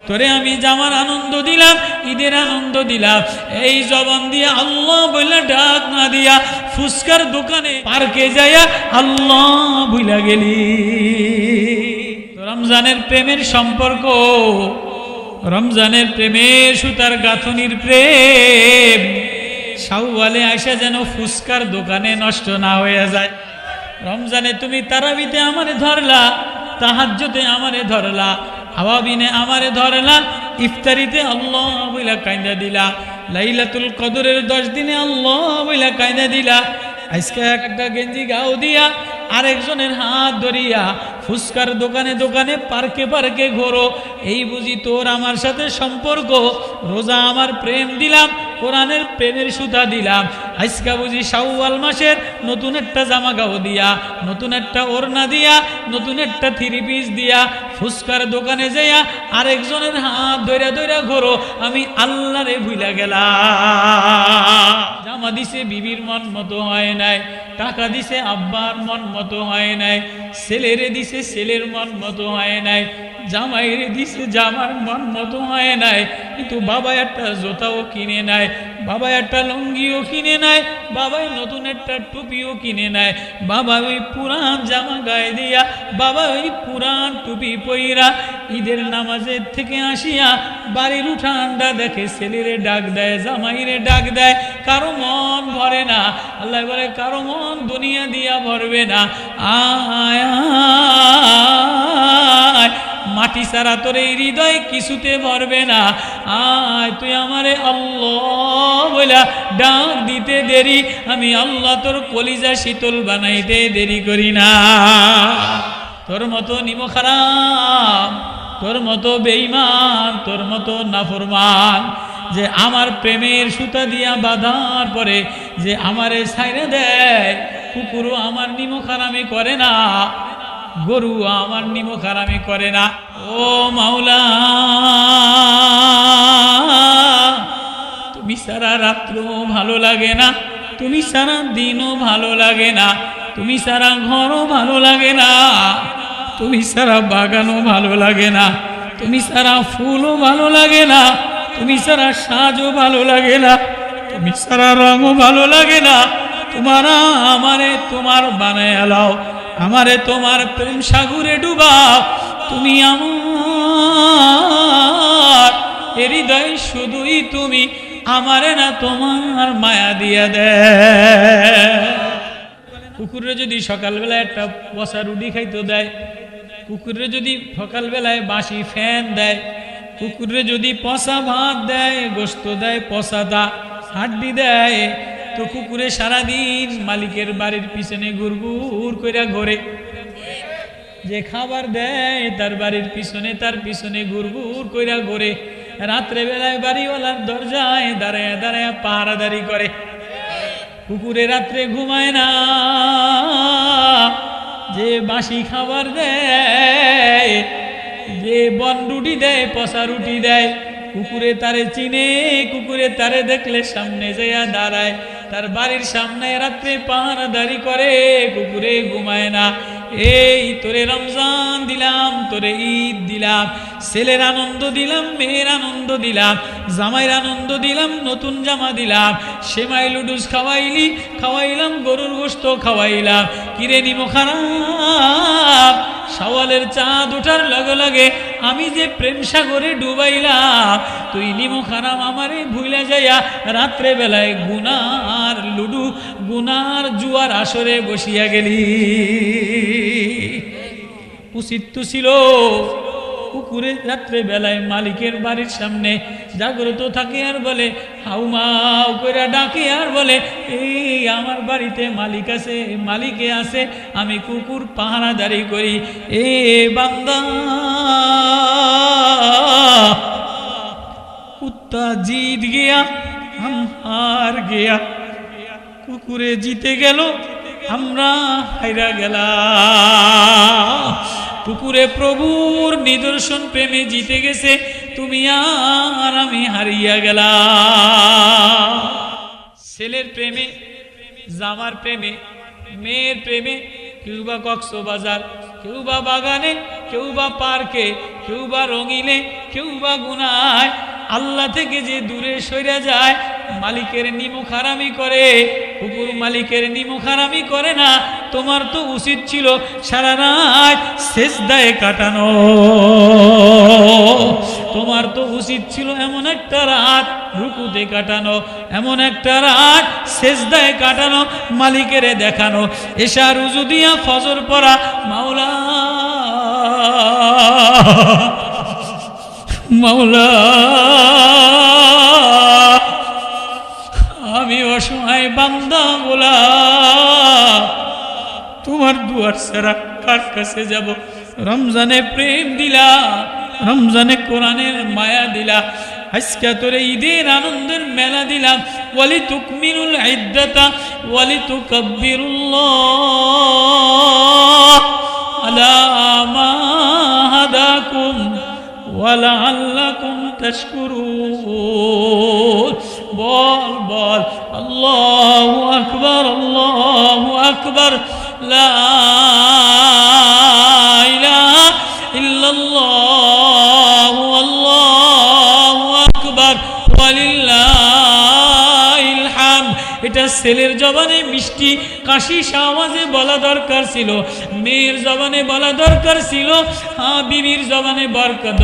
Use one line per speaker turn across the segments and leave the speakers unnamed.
তোরে আমি জামার আনন্দ দিলাম, ঈদের আনন্দ দিলাম, এই জবান দিয়ে আল্লাহ বলে ডাক না দিয়া ফুসকার দোকানে পার্কে যাইয়া আল্লাহ ভুলা গেলি। রমজানের প্রেমের সম্পর্ক, রমজানের প্রেমের সুতার গাঁথনির প্রেম শাওয়ালে আইসা যেন ফুসকার দোকানে নষ্ট না হয়ে যায়। রমজানে তুমি তারাবিতে আমারে ধরলা, তাহাজ্জুদে আমারে ধরলা, আওয়াবিনে আমারে ধরলা, ইফতারিতে আল্লাহ বইলা কাইন্দা দিলা, লাইলাতুল কদরের 10 দিনে আল্লাহ বইলা কাইন্দা দিলা। আজকে একটা গেঞ্জি গাও দিয়া আরেকজনের হাত ধরিয়া ফুসকার দোকানে দোকানে পার্কে পার্কে ঘোরো, এই বুঝি তোর আমার সাথে সম্পর্ক? রোজা আমার প্রেম দিলাম, কোরআনের প্রেমের সুতা দিলাম, আজকে বুঝি শাওয়াল মাসের নতুন একটা জামা গাও দিয়া, নতুন একটা ওড়না দিয়া, নতুন একটা 3 পিস দিয়া ফুসকার দোকানে যাইয়া আরেকজনের হাত ধইরা ধইরা ঘোরো, আমি আল্লাহরে ভুইলা গেলাম। জামা দিছে বিবির মন মতো হয় নাই, টাকা দিছে আব্বার মন মতো হয় নাই, ছেলেরে দিছে ছেলের মন মতো হয় নাই, জামাইরে দিছে জামার মন মতো হয় নাই, কিন্তু বাবা একটা জুতাও কিনে নাই, বাবা একটা লুঙ্গিও কিনে নাই, বাবা নতুন একটা টুপিও কিনে নাই, বাবা ওই পুরান জামা গায়ে দিয়া, বাবা ওই পুরান টুপি পইরা ঈদের নামাজের থেকে আসিয়া বাড়ির উঠানটা দেখে ছেলেরে ডাক দেয়, জামাইরে ডাক দেয়, কারো মন ভরে না। আল্লাহ বলে কারো মন দুনিয়া দিয়া ভরবে না, আয় আয় মাটি ছাড়া তোর এই হৃদয় কিছুতে ভরবে না, আয় তুই আমারে আল্লাহ বইলা ডাক দিতে দেরি, আমি আল্লাহ তোর কলিজা শীতল বানাইতে দেরি করি না। তোর মতো নিমখারাম, তোর মতো বেঈমান, তোর মতো নাফরমান যে আমার প্রেমের সুতা দিয়া বাঁধার পরে যে আমারে ছাইরে দেয়, কুকুরও আমার নিমখারামি করে না, গরু আমার নিমখারামি করে না। ও মাওলা, তুমি সারা রাত্রও ভালো লাগে না, তুমি সারা দিনও ভালো লাগে না, তুমি সারা ঘরও ভালো লাগে না, তুমি সারা বাগানও ভালো লাগে না, তুমি সারা ফুলও ভালো লাগে না, তুমি সারা সাজও ভালো লাগে না, তুমি সারা রঙও ভালো লাগে না, তোমারা আমারে তোমার বানায় আলাও, আমারে তোমার প্রেম সাগরে ডুবাও, তুমি আমার হৃদয় শুধুই তুমি, আমারে না তোমার মায়া দিয়া দে। কুকুরে যদি সকালবেলা একটা পচা রুটি খাইতে দেয়, কুকুরে যদি সকালবেলায় বাসি ফ্যান দেয়, কুকুরে যদি পচা ভাত দেয়, গোস্ত দেয়, পচা দা হাড্ডি দেয়, তো কুকুরে সারাদিন মালিকের বাড়ির পিছনে ঘুরঘুর কইরা ঘোরে, যে খাবার দেয় তার বাড়ির পিছনে তার পিছনে ঘুরঘুর কইরা ঘোরে, রাত্রে বেলায় বাড়িওয়ালার দরজায় দাঁড়ায় দাঁড়ায় পাহারাদারি করে। কুকুরে রাত্রে ঘুমায় না, যে বাসি খাবার দেয়, যে বন রুটি দেয়, পচা রুটি দেয়, কুকুরে তারে চিনে, কুকুরে তারে দেখলে সামনে যাইয়া দাঁড়ায়, তার বাড়ির সামনে রাত্রে পাহারাদারি করে, কুকুরে ঘুমায় না। এই তোরে রমজান দিলাম, তোরে ঈদ দিলাম, ছেলের আনন্দ দিলাম, মেয়ের আনন্দ দিলাম, জামাইয়ের আনন্দ দিলাম, নতুন জামা দিলাম, সেমাই লুডুস খাওয়াইলি, খাওয়াইলাম গরুর গোশত খাওয়াইলাম, কিরে নিমখারাম, শাওয়ালের চাঁদ ওঠার লগে লগে আমি যে প্রেম সাগরে ডুবাইলাম, তুই নিমখারাম আমারে ভুইলা যাইয়া রাত্রে বেলায় গুনার লুডু, গুনার জুয়ার আসরে বসিয়া গেলি। উচিত তো ছিল কুকুরে রাত্রে বেলায় মালিকের বাড়ির সামনে জাগ্রত থাকে আর বলে হাউমাউ কইরা ডাকে আর বলে, এই আমার বাড়িতে মালিক আছে, মালিকে আছে, আমি কুকুর পাহারাদারি করি, এ বান্দা কুত্তা জিত গিয়া হাম হার গিয়া, কুকুরে জিতে গেল, আমরা হাইরা গেলাম। কুকুরে প্রভুর নিদর্শন প্রেমে জিতে গেছে, তুমি আর আমি হারিয়া গেলাম। ছেলের প্রেমে, জামার প্রেমে, মেয়ের প্রেমে, কেউ বা কক্সবাজার, কেউ বা বাগানে, কেউ বা পার্কে, কেউ বা রঙিলে, কেউ বা গুনায় আল্লাহ থেকে যে দূরে সরে যায়, মালিকের নিমুখারামি করে, কুকুর মালিকের নিমুখারামি করে না, তোমার তো উচিত ছিল সারা রাত সেজদায় কাটানো। তোমার তো উচিত ছিল এমন একটা রাত রুকুতে কাটানো, এমন একটা রাত সেজদায় কাটানো, মালিকের দেখানো, এশা রুজু দিয়া ফজর পড়া, মাওলা মাওলা আমি অসহায় বান্দা গোলা, তোমার দুয়ার ছাড়া কার কাছে যাব? রমজানে প্রেম দিলা, রমজানে কোরআনের মায়া দিলা, আজকে তোরে ঈদের আনন্দের মেলা দিলাম। ওয়ালি তুকমিনুল ইদ্দাতা ওয়ালি তুকাব্বিরুল্লাহ আলা মা হাদাকুম ওয়ালাআল্লাকুম তাশকুরুন। বল বল আল্লাহু আকবার, আল্লাহু আকবার, লা ইলাহা ইল্লাল্লাহ, আল্লাহু আকবার, ওয়ালিল্লাহিল হামদ। এটা ছেলের জবানে মিষ্টি কাশি আওয়াজে বলা দরকার ছিল, মেয়ের জবানে বলা দরকার ছিল, বিবির জবানে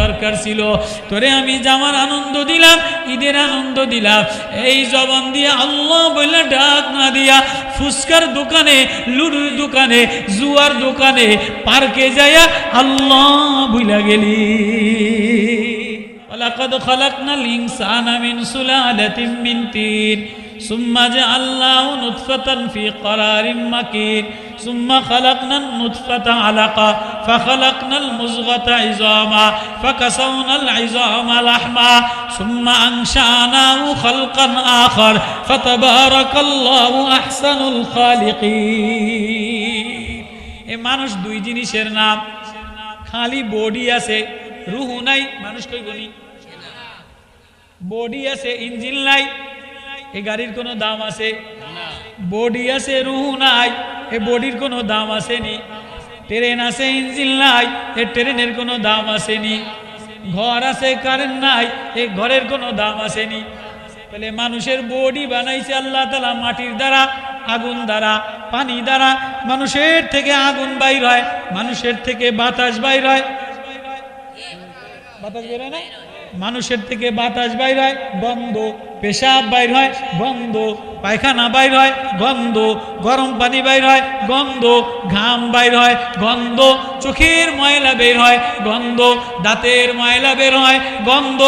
দরকার ছিল। তোরে আমি জামার আনন্দ দিলাম, ঈদের আনন্দ দিলাম, এই জবান দিয়ে আল্লাহ বলে ডাক না দিয়া ফুসকার দোকানে, লুডুর দোকানে, জুয়ার দোকানে, পার্কে যায়া আল্লাহ ভুলা গেলি। ওয়ালাকাদ খালাকনাল ইনসানা মিন সুলালাতিন মিন তিন সুম্মা জাআলনাহু নুতফাতান ফি ক্বারারিন মাকিন সুম্মা খালাকনান নুতফাতা আলাকা ফাখালাকনাল মুযগাতা ইযামা ফাকাসাওনাল ইযামা লাহমা সুম্মা আনশানাহু খালকান আখার ফাতাবারাকাল্লাহু আহসানুল খালিকিন। এ মানুষ দুই জিনিসের নাম, খালি বডি আছে, রুহ নাই। মানুষ কই বলি বডি আছে, ইঞ্জিন নাই, এ গাড়ির কোনো দাম আছে? বডি আছে, রুহ নাই, এ বডির কোনো দাম আসেনি। ট্রেন আছে, ইঞ্জিন নাই, এ ট্রেনের কোনো দাম আসেনি। ঘর আছে, কারেন্ট নাই, এ ঘরের কোনো দাম আসেনি। তাহলে মানুষের বডি বানাইছে আল্লাহ তাআলা মাটির দ্বারা, আগুন দ্বারা, পানি দ্বারা। মানুষের থেকে আগুন বাইর হয়, মানুষের থেকে বাতাস বাইর হয়। বাতাস বের হয় না? মানুষের থেকে বাতাস বাইর হয়, গন্ধ। পেশাব বাইর হয়, গন্ধ। পায়খানা বাইর হয়, গন্ধ। গরম পানি বাইর হয়, গন্ধ। ঘাম বাইর হয়, গন্ধ। চোখের ময়লা বের হয়, গন্ধ। দাঁতের ময়লা বের হয়, গন্ধ।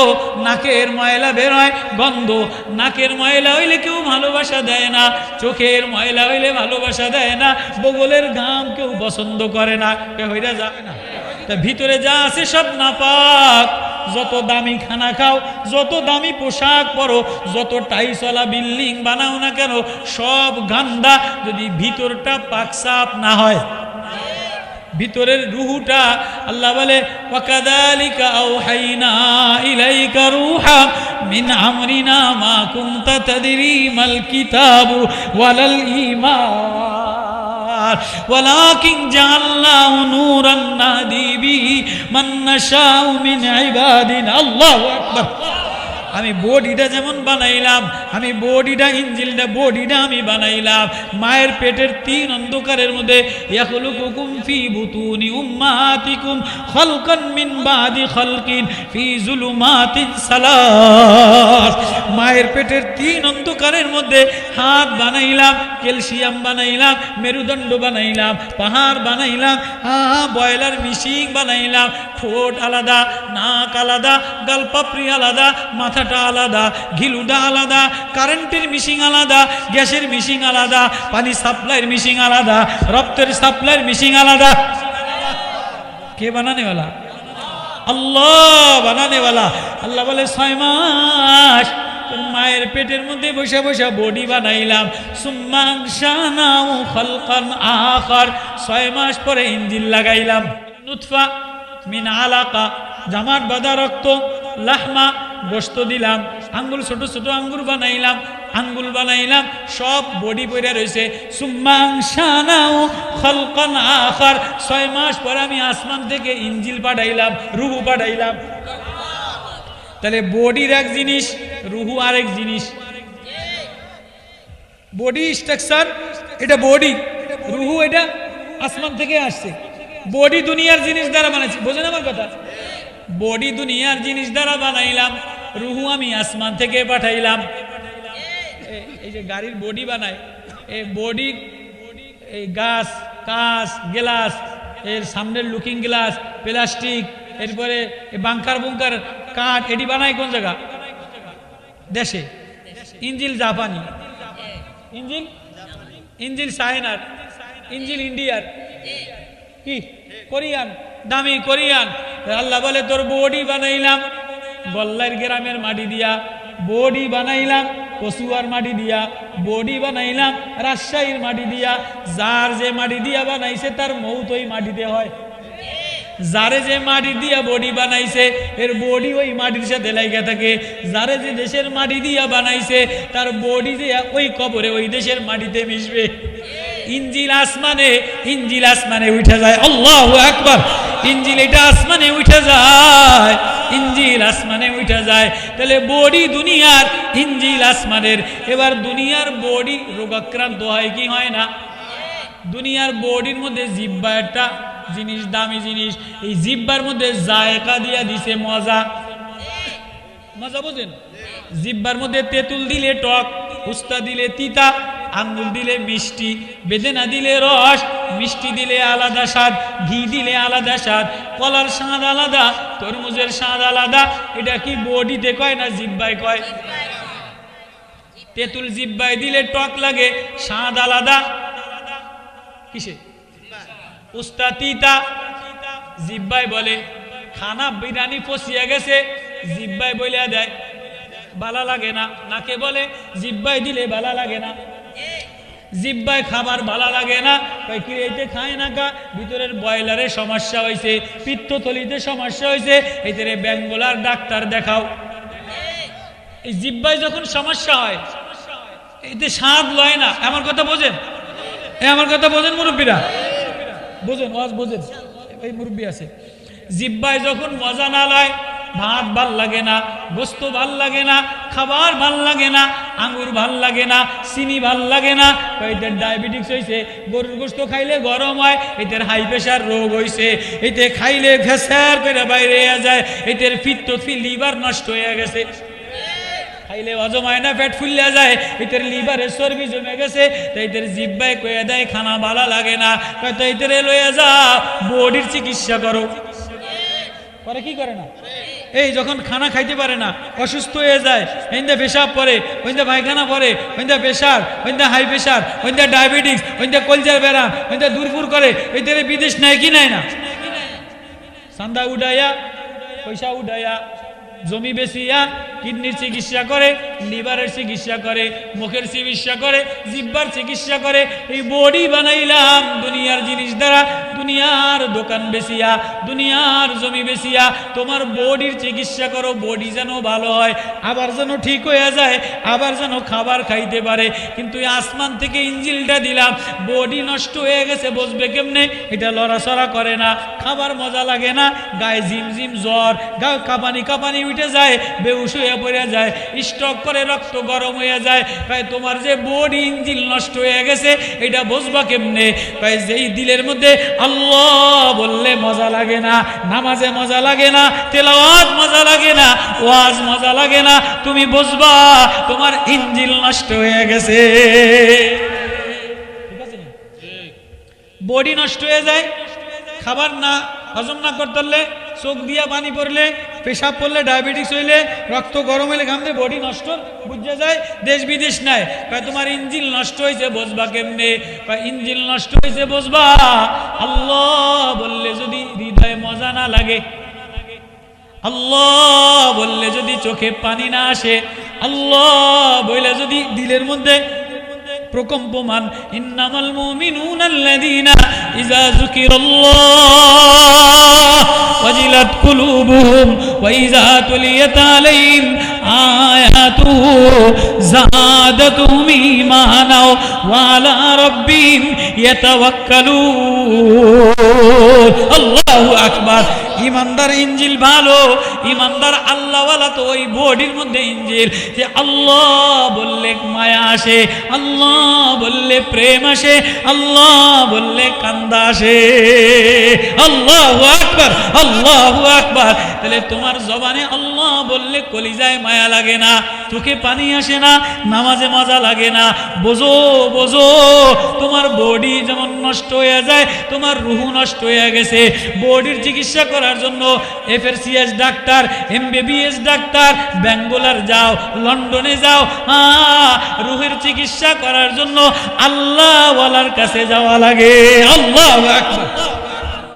নাকের ময়লা বের হয়, গন্ধ। নাকের ময়লা হইলে কেউ ভালোবাসা দেয় না, চোখের ময়লা হইলে ভালোবাসা দেয় না, বগলের ঘাম কেউ পছন্দ করে না, কেউ হইরা যাবে না। তা ভিতরে যা আছে সব নাপাক। যত দামি খানা খাও, যত দামি পোশাক পরো, যত টাইসওয়ালা বিল্ডিং বানাও না কেন, সব গান্দা যদি ভিতরটা পাক সাফ না হয়। ভিতরের রুহুটা আল্লাহ বলে ওয়াকাযালিকা আওহাইনা ইলাইকা রূহা মিন আমরিনা মা কুনতা তাদরি মাল কিতাবু ওয়ালাল ঈমান ওয়ালাকিন জাআলনাহু নূরান নাহদি বিহি মান নাশাউ মিন ইবাদিনা। আল্লাহু আকবার। আমি বডিটা যেমন বানাইলাম, আমি বডিটা, ইঞ্জিনটা, বডিটা আমি বানাইলাম মায়ের পেটের তিন অন্ধকারের মধ্যে। ইয়াখলুকুকুম ফি বুতুনি উম্মাহাতিকুম খালকান মিন বাদি খালকিন ফি যুলুমাতিন সালাস। মায়ের পেটের তিন অন্ধকারের মধ্যে হাত বানাইলাম, ক্যালসিয়াম বানাইলাম, মেরুদণ্ড বানাইলাম, পাহাড় বানাইলাম, বয়লার মিশিং বানাইলাম। ঠোঁট আলাদা, নাক আলাদা, গালপাপড়ি আলাদা, মাথাটা আলাদা, ঘিলুটা আলাদা, কারেন্টের মিশিং আলাদা, গ্যাসের মিশিং আলাদা, পানি সাপ্লাইয়ের মিশিং আলাদা, রক্তের সাপ্লাইয়ের মিশিং আলাদা। কে বানানেওয়ালা? আল্লাহ বানানেওয়ালা। আল্লাহ বলে 6 মাস মায়ের পেটের মধ্যে বসে বসে বডি বানাইলাম। সুম্মা আনশানাহু খালকান আখার, 6 মাস পরে ইঞ্জিন লাগাইলাম। নুতফা মিন আলাকা, জামাট বাঁধা রক্ত। লাহমা, গোশত দিলাম। আঙ্গুর, ছোট ছোট আঙ্গুর বানাইলাম। আঙ্গুল বানাইলাম, সব বডি পইরা রইছে। সুম্মা আনশানাহু খালকান আখার, 6 মাস পরে আমি আসমান থেকে ইনজিল পাঠাইলাম, রূহ পাঠাইলাম। তাহলে বডির এক জিনিস, রূহ আরেক জিনিস। বডি স্ট্রাকচার এটা বডি, রূহ এটা আসমান থেকে আসছে। বডি দুনিয়ার জিনিস দ্বারা বানাইছি, বোঝেন আমার কথা? বডি দুনিয়ার জিনিস দ্বারা বানাইলাম, রূহ আমি আসমান থেকে পাঠাইলাম। এই যে গাড়ির বডি বানায়, এই বডি, এই গাছ, কাঁচ, গ্লাস, এর সামনের লুকিং গ্লাস, প্লাস্টিক, এরপরে বাংকার বুঙ্কার কাঠ, এটি বানায় কোন জায়গা? দেশে। ইঞ্জিল জাপানি, ইঞ্জিল চায়নার, ইঞ্জিল ইন্ডিয়ার, কি কোরিয়ান, দামি কোরিয়ান। আল্লাহ বলে তোর বডি বানাইলাম গল্লার গ্রামের মাটি দিয়া, বডি বানাইলাম কচুয়ার মাটি দিয়া, বডি বানাইলাম রাজশাহীর মাটি দিয়া। যার যে মাটি দিয়া বানাইছে তার মৌত ওই মাটিতে হয়। যারে যে মাটি দিয়া বডি বানাইছে এর বডি ওই মাটির সাথে লাগা থাকে। যারে যে দেশের মাটি দিয়া বানাইছে তার বডি যে ওই কবরে ওই দেশের মাটিতে মিশবে। ইনজিল আসমানে উঠে যায়। আল্লাহু আকবার। ইনজিল এটা আসমানে উঠে যায়, ইনজিল আসমানে উঠে যায়। তাহলে বডি দুনিয়ার, ইনজিল আসমানের। এবার দুনিয়ার বডি রোগাক্রান্ত হয় কি হয় না? দুনিয়ার বডির মধ্যে জিহ্বা একটা জিনিস, দামি জিনিস। এই জিহ্বার মধ্যে জায়কা দিয়া দিছে মজা, মজা বোঝেন? জিহ্বার মধ্যে তেঁতুল দিলে টক, উস্তা দিলে তিতা, আঙ্গুল দিলে মিষ্টি, বেদেনা দিলে রস, মিষ্টি দিলে আলাদা স্বাদ, ঘি দিলে আলাদা স্বাদ, কলার স্বাদ আলাদা, তরমুজের স্বাদ আলাদা। এটা কি বডিতে কয় না জিহ্বায় কয়? তেঁতুল জিহ্বায় দিলে টক লাগে, স্বাদ আলাদা। কিসে? উস্তা তিতা, জিহ্বায় বলে। খানা বিরিয়ানি পচিয়া গেছে, জিহ্বায় বলিয়া দেয়, ভালো লাগে না। নাকে বলে, জিহ্বায় দিলে ভালো লাগে না। জিহ্বায় খাবার ভালো লাগে না, এইতে খায় না কা, ভিতরের বয়লারে সমস্যা হয়েছে, পিত্তথলিতে সমস্যা হয়েছে, এইতে বেঙ্গলার ডাক্তার দেখাও। এই জিহ্বায় যখন সমস্যা হয় এতে স্বাদ লয় না। আমার কথা বোঝেন? আমার কথা বোঝেন মুরব্বীরা? বোঝেন, ওয়াজ বোঝেন? এই মুরব্বী আছে। জিহ্বায় যখন মজা না লয়, ভাত ভাল লাগে না, গোস্ত ভাল লাগে না, খাবার ভাল লাগে না, আঙ্গুর ভাল লাগে না, চিনি ভাল লাগে না, এদের ডায়াবেটিস হয়েছে, গরুর গোস্ত খাইলে গরম হয়, এদের হাই প্রেশার রোগ হয়েছে, এতে খাইলে ঘেঁষার করে বাইরে যায়, এদের পিত্ত লিভার নষ্ট হয়ে গেছে, খাইলে হজম হয় না, পেট ফুলিয়া যায়, এদের লিভারে চর্বি জমে গেছে, তো এদের জিহ্বায় কয়ে দেয় খানা ভালো লাগে না, তো এদের লইয়া যাও বডির চিকিৎসা করো। পরে কি করে না? এই যখন খানা খাইতে পারে না, অসুস্থ হয়ে যায়, ওইন্দা পেশাব পরে, ওইন্দা পায়খানা পরে, ওইন্দা প্রেশার, ওইন্দা হাই প্রেশার, ওইন্দা ডায়াবেটিস, ওইন্দা কলজার ব্যারাম, ওইন্দা দূরপুর করে, ওইদের বিদেশ নেয় কি নেয় না? চান্দা উঠাইয়া, পয়সা উঠাইয়া, জমি বেচিয়া কিডনির চিকিৎসা করে, লিভারের চিকিৎসা করে, মুখের চিকিৎসা করে, জিহ্বার চিকিৎসা করে। এই বডি বানাইলাম দুনিয়ার জিনিস দ্বারা, দুনিয়ার দোকান বেচিয়া, দুনিয়ার জমি বেচিয়া। তোমার বডির চিকিৎসা করো, বডি যেন ভালো হয়, আবার যেন ঠিক হয়ে যায়, আবার যেন খাবার খাইতে পারে। কিন্তু আসমান থেকে ইঞ্জিলটা দিলাম, বডি নষ্ট হয়ে গেছে, বসবে কেমনে? এটা লড়াচড়া করে না, খাবার মজা লাগে না, গায়ে ঝিমঝিম জ্বর, গায়ে কাঁপানি কাঁপানি উঠে যায়, বেহুশ হয়ে পড়ে যায়, স্ট্রোক করে রক্ত গরম হয়ে যায়। তাই তোমার যে বডি ইঞ্জিন নষ্ট হয়ে গেছে এটা বুঝবা কেমনে? তাই যেই দিলের মধ্যে আল্লাহ বললে মজা লাগে না, নামাজে মজা লাগে না, তেলাওয়াত মজা লাগে না, ওয়াজ মজা লাগে না, তুমি বুঝবা তোমার ইঞ্জিন নষ্ট হয়ে গেছে। ঠিক আছে? বডি নষ্ট হয়ে যায়, খাবার না হজম না করতে পারলে, চোখ দিয়া পানি পড়লে, পেশাব পড়লে, ডায়াবেটিস হইলে, রক্ত গরম হইলে ঘামলে বডি নষ্ট বুঝে যায়। দেশ বিদেশ নাই, তোমার ইঞ্জিন নষ্ট হয়েছে, বসবা কেমনে? ইঞ্জিন নষ্ট হয়েছে বসবা আল্লাহ বললে যদি হৃদয়ে মজা না লাগে, আল্লাহ বললে যদি চোখে পানি না আসে, আল্লাহ বললে যদি দিলের মধ্যে প্রকম্পমান। ইন্নামাল মুমিনুনা আল্লাযীনা ইযা যুকিরাল্লাহ ওয়াজিলাত কুলুবুহুম ওয়া ইযা তুলিয়াত আলাইহিম আয়াতুহু যাদাতুহুম ঈমানা ওয়া আলা রাব্বিহিম ইয়াতাওয়াক্কালুন। আল্লাহু আকবার। ইমানদার ইঞ্জিল ভালো, ইমানদার আল্লাহওয়ালা তো ওই বডির মধ্যে ইঞ্জিল, যে আল্লাহ বললে মায়া আসে, আল্লাহ বললে প্রেম আসে, আল্লাহ বললে কান্দা আসে। আল্লাহু আকবার, আল্লাহু আকবার। তাহলে তোমার জবানে আল্লাহ বললে কলিজায় মায়া লাগে না, চোখে পানি আসে না, নামাজে মজা লাগে না। বোঝো বোঝো, তোমার বডি যেমন নষ্ট হয়ে যায়, তোমার রুহু নষ্ট হয়ে গেছে। বডির চিকিৎসা করার জন্য FRCS doctor, MBBS doctor, Bangalore যাও, লন্ডনে যাও। রুহের চিকিৎসা করার জন্য আল্লাহওয়ালার কাছে যাওয়া লাগে। আল্লাহু আকবার।